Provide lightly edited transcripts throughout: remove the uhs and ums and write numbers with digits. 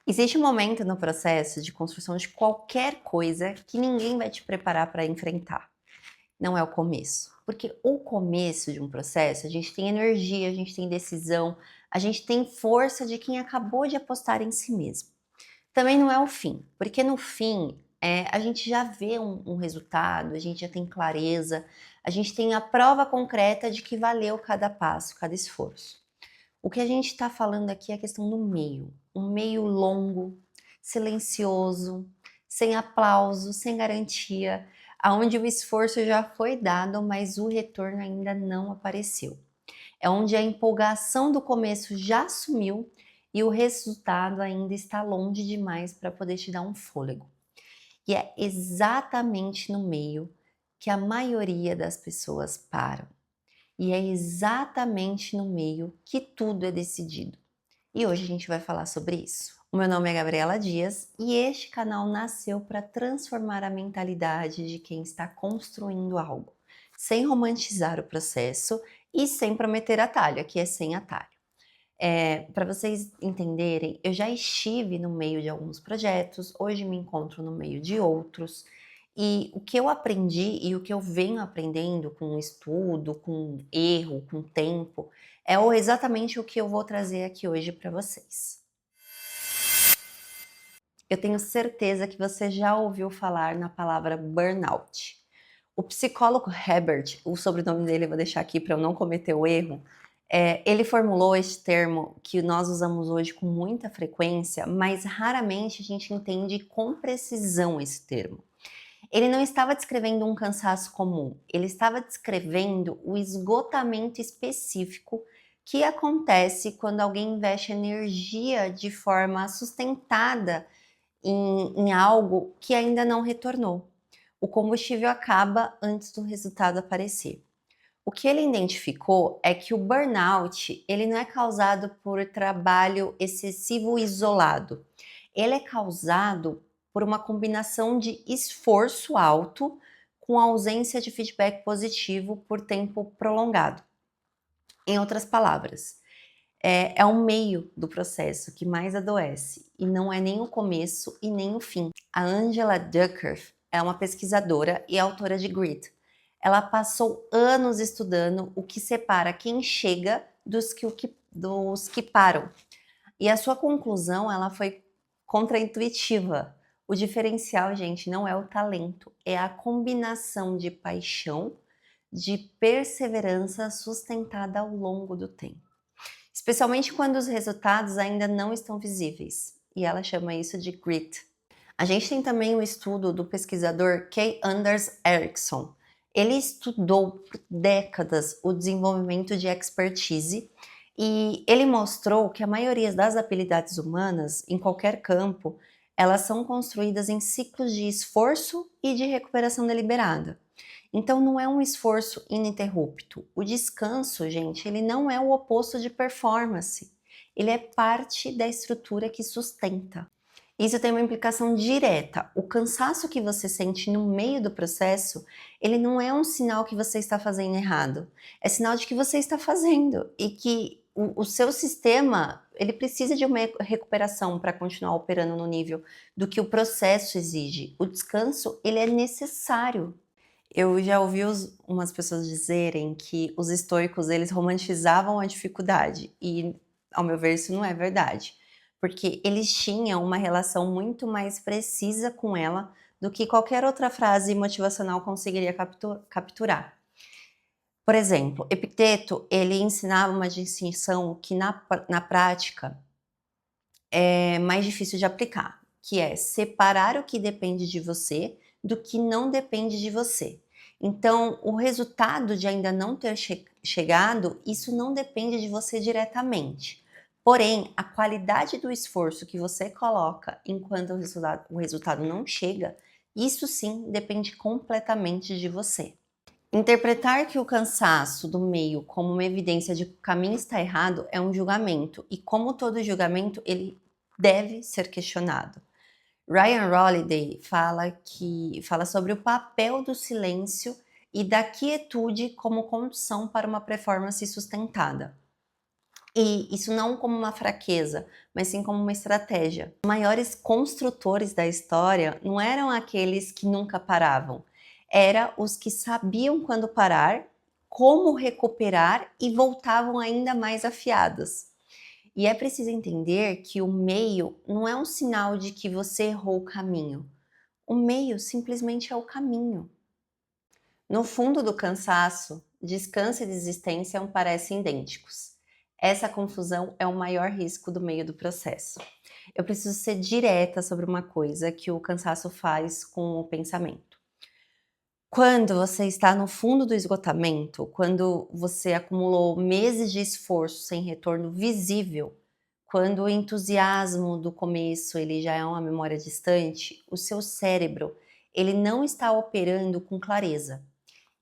Existe um momento no processo de construção de qualquer coisa que ninguém vai te preparar para enfrentar. Não é o começo. Porque o começo de um processo, a gente tem energia, a gente tem decisão, a gente tem força de quem acabou de apostar em si mesmo. Também não é o fim, porque no fim a gente já vê um resultado, a gente já tem clareza, a gente tem a prova concreta de que valeu cada passo, cada esforço. O que a gente está falando aqui é a questão do meio. Um meio longo, silencioso, sem aplauso, sem garantia, aonde o esforço já foi dado, mas o retorno ainda não apareceu. É onde a empolgação do começo já sumiu e o resultado ainda está longe demais para poder te dar um fôlego. E é exatamente no meio que a maioria das pessoas param. E é exatamente no meio que tudo é decidido. E hoje a gente vai falar sobre isso. O meu nome é Gabriela Dias e este canal nasceu para transformar a mentalidade de quem está construindo algo, sem romantizar o processo e sem prometer atalho, aqui é sem atalho. Para vocês entenderem, eu já estive no meio de alguns projetos, hoje me encontro no meio de outros, e o que eu aprendi e o que eu venho aprendendo com estudo, com erro, com tempo, exatamente o que eu vou trazer aqui hoje para vocês. Eu tenho certeza que você já ouviu falar na palavra burnout. O psicólogo Herbert, o sobrenome dele eu vou deixar aqui para eu não cometer o erro, ele formulou este termo que nós usamos hoje com muita frequência, mas raramente a gente entende com precisão esse termo. Ele não estava descrevendo um cansaço comum, ele estava descrevendo o esgotamento específico que acontece quando alguém investe energia de forma sustentada em algo que ainda não retornou. O combustível acaba antes do resultado aparecer. O que ele identificou é que o burnout, ele não é causado por trabalho excessivo isolado. Ele é causado por uma combinação de esforço alto com ausência de feedback positivo por tempo prolongado. Em outras palavras, é o meio do processo que mais adoece e não é nem o começo e nem o fim. A Angela Duckworth é uma pesquisadora e autora de Grit. Ela passou anos estudando o que separa quem chega dos que param. E a sua conclusão ela foi contraintuitiva. O diferencial, gente, não é o talento, é a combinação de paixão, de perseverança sustentada ao longo do tempo. Especialmente quando os resultados ainda não estão visíveis. E ela chama isso de grit. A gente tem também o estudo do pesquisador Kay Anders Ericsson. Ele estudou por décadas o desenvolvimento de expertise e ele mostrou que a maioria das habilidades humanas, em qualquer campo, elas são construídas em ciclos de esforço e de recuperação deliberada. Então não é um esforço ininterrupto. O descanso, gente, ele não é o oposto de performance. Ele é parte da estrutura que sustenta. Isso tem uma implicação direta. O cansaço que você sente no meio do processo, ele não é um sinal que você está fazendo errado. É sinal de que você está fazendo e que o seu sistema, ele precisa de uma recuperação para continuar operando no nível do que o processo exige. O descanso, ele é necessário. Eu já ouvi umas pessoas dizerem que os estoicos eles romantizavam a dificuldade e, ao meu ver, isso não é verdade, porque eles tinham uma relação muito mais precisa com ela do que qualquer outra frase motivacional conseguiria capturar. Por exemplo, Epicteto ele ensinava uma distinção que na prática é mais difícil de aplicar, que é separar o que depende de você do que não depende de você. Então, o resultado de ainda não ter chegado, isso não depende de você diretamente. Porém, a qualidade do esforço que você coloca enquanto o resultado não chega, isso sim depende completamente de você. Interpretar que o cansaço do meio como uma evidência de que o caminho está errado é um julgamento, e como todo julgamento, ele deve ser questionado. Ryan Holiday fala sobre o papel do silêncio e da quietude como condição para uma performance sustentada. E isso não como uma fraqueza, mas sim como uma estratégia. Os maiores construtores da história não eram aqueles que nunca paravam, eram os que sabiam quando parar, como recuperar e voltavam ainda mais afiados. E é preciso entender que o meio não é um sinal de que você errou o caminho. O meio simplesmente é o caminho. No fundo do cansaço, descanso e desistência parecem idênticos. Essa confusão é o maior risco do meio do processo. Eu preciso ser direta sobre uma coisa que o cansaço faz com o pensamento. Quando você está no fundo do esgotamento, quando você acumulou meses de esforço sem retorno visível, quando o entusiasmo do começo ele já é uma memória distante, o seu cérebro ele não está operando com clareza.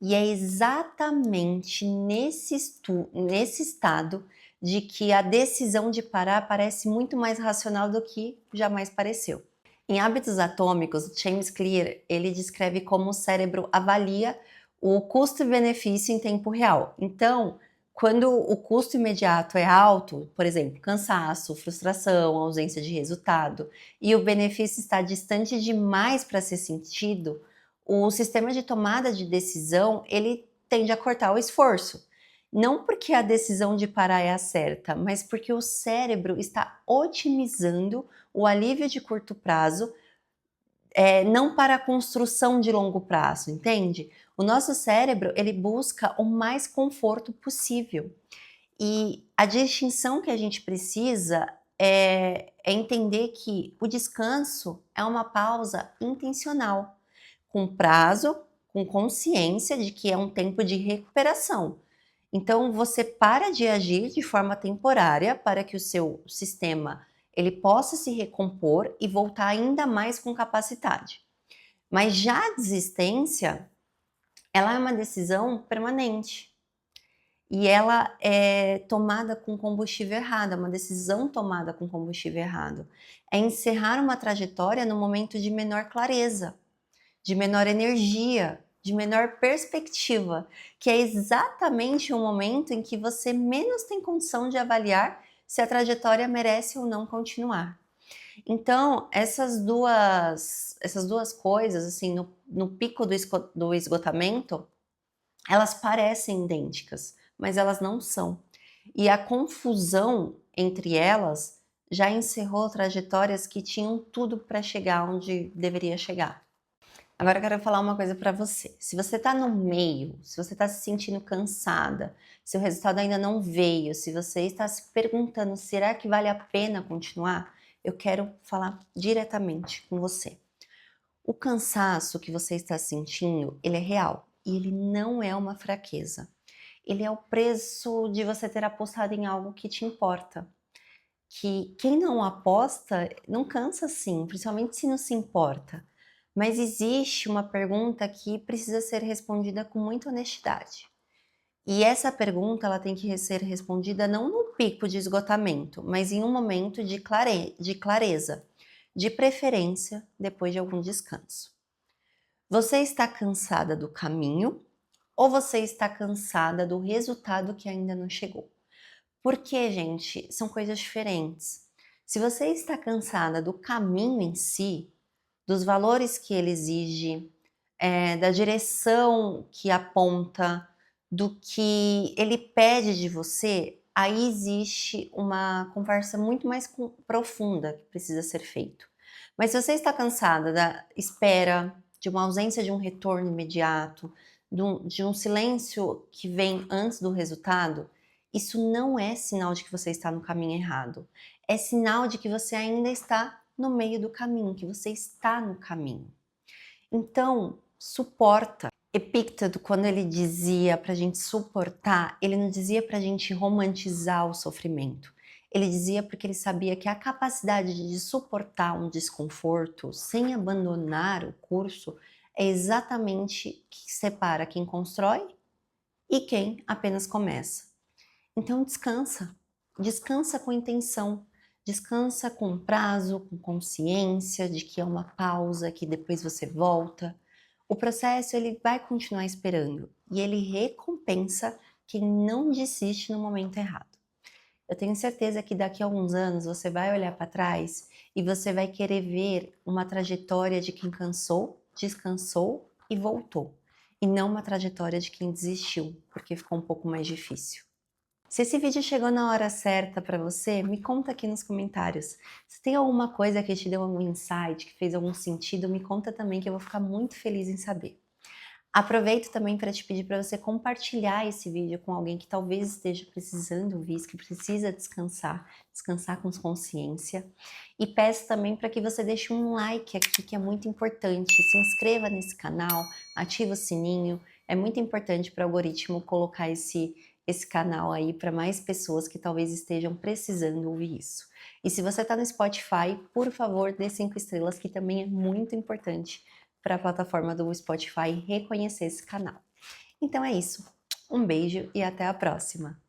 E é exatamente nesse estado de que a decisão de parar parece muito mais racional do que jamais pareceu. Em Hábitos Atômicos, James Clear, ele descreve como o cérebro avalia o custo e benefício em tempo real. Então, quando o custo imediato é alto, por exemplo, cansaço, frustração, ausência de resultado, e o benefício está distante demais para ser sentido, o sistema de tomada de decisão, ele tende a cortar o esforço. Não porque a decisão de parar é a certa, mas porque o cérebro está otimizando o alívio de curto prazo, não para a construção de longo prazo, entende? O nosso cérebro, ele busca o mais conforto possível. E a distinção que a gente precisa é entender que o descanso é uma pausa intencional, com prazo, com consciência de que é um tempo de recuperação. Então você para de agir de forma temporária para que o seu sistema ele possa se recompor e voltar ainda mais com capacidade. Mas já a desistência, ela é uma decisão permanente. E ela é tomada com combustível errado, é uma decisão tomada com combustível errado. É encerrar uma trajetória no momento de menor clareza, de menor energia, de menor perspectiva, que é exatamente o momento em que você menos tem condição de avaliar se a trajetória merece ou não continuar. Então, essas duas coisas, assim, no pico do esgotamento, elas parecem idênticas, mas elas não são. E a confusão entre elas já encerrou trajetórias que tinham tudo para chegar onde deveria chegar. Agora eu quero falar uma coisa para você. Se você está no meio, se você está se sentindo cansada, se o resultado ainda não veio, se você está se perguntando, será que vale a pena continuar? Eu quero falar diretamente com você. O cansaço que você está sentindo, ele é real e ele não é uma fraqueza. Ele é o preço de você ter apostado em algo que te importa. Que quem não aposta não cansa sim, principalmente se não se importa. Mas existe uma pergunta que precisa ser respondida com muita honestidade. E essa pergunta ela tem que ser respondida não no pico de esgotamento, mas em um momento de clareza, de preferência depois de algum descanso. Você está cansada do caminho ou você está cansada do resultado que ainda não chegou? Porque, gente, são coisas diferentes. Se você está cansada do caminho em si, dos valores que ele exige, da direção que aponta, do que ele pede de você, aí existe uma conversa muito mais profunda que precisa ser feito. Mas se você está cansada da espera, de uma ausência de um retorno imediato, de um silêncio que vem antes do resultado, isso não é sinal de que você está no caminho errado. É sinal de que você ainda está no meio do caminho, que você está no caminho. Então, suporta. Epícteto, quando ele dizia para a gente suportar, ele não dizia para a gente romantizar o sofrimento. Ele dizia porque ele sabia que a capacidade de suportar um desconforto sem abandonar o curso é exatamente o que separa quem constrói e quem apenas começa. Então descansa, descansa com intenção, descansa com prazo, com consciência de que é uma pausa, que depois você volta. O processo ele vai continuar esperando e ele recompensa quem não desiste no momento errado. Eu tenho certeza que daqui a alguns anos você vai olhar para trás e você vai querer ver uma trajetória de quem cansou, descansou e voltou, e não uma trajetória de quem desistiu, porque ficou um pouco mais difícil. Se esse vídeo chegou na hora certa para você, me conta aqui nos comentários. Se tem alguma coisa que te deu algum insight, que fez algum sentido, me conta também que eu vou ficar muito feliz em saber. Aproveito também para te pedir para você compartilhar esse vídeo com alguém que talvez esteja precisando ouvir isso, que precisa descansar, descansar com consciência. E peço também para que você deixe um like aqui, que é muito importante. Se inscreva nesse canal, ativa o sininho. É muito importante para o algoritmo colocar esse canal aí para mais pessoas que talvez estejam precisando ouvir isso. E se você está no Spotify, por favor, dê 5 estrelas, que também é muito importante para a plataforma do Spotify reconhecer esse canal. Então é isso. Um beijo e até a próxima!